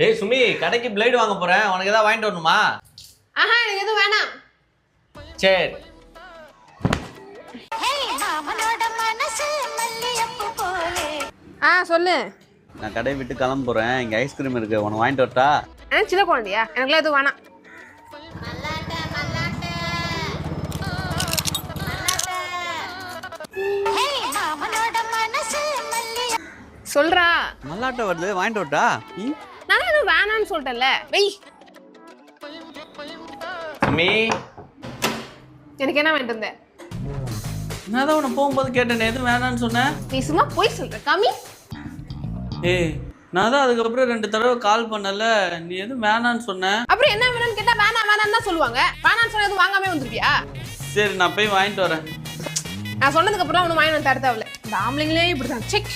ஏய் சுமி, கடைக்கு பிளேடு வாங்க போறேன். உனக்கு ஏதாவது வாங்கிட்டு வரணுமா? ஆஹா, எனக்கு எதுவும் வேணாம். சரி. சொல்லு. நான் கடையை விட்டு கிளம்ப போறேன். இங்க ஐஸ்கிரீம் இருக்கு, உனக்கு வாங்கிட்டு வரட்டா? எனக்கு சின்ன குழந்தையா? எனக்குலாம் எதுவும் வேணாம். சொல்றா. மல்லாட்ட வருது, வாங்கிட்டு வரட்டா? நான் எதுவும் வேணாம்னு சொல்லிட்டேன்ல. வெய். சுமி, எனக்கு என்ன வேண்டிட்டு இருந்த? நான் தான் உன்னை போகும்போது கேட்டேன், எதுவும் வேணான்னு சொன்னேன். நீ சும்மா போய் சொல்ற. கம்மி. ஏய், நான் தான் அதுக்கப்புறம் 2 தடவை கால் பண்ணல, நீ எதுவும் வேணான்னு சொன்ன. அப்புறம் என்ன வேணும்னு கேட்டா வேணாம் வேணாம்னு தான் சொல்லுவாங்க. வேணாம்னு சொன்னா எதுவும் வாங்காம வந்துருவியா? சரி, நான் போய் வாங்கிட்டு வரேன். நான் சொன்னதுக்கு அப்புறம் ஒன்னும் வாங்கி வந்து தர தேவையில்ல. இந்த ஆம்பளைங்களே இப்படிதான். செக்.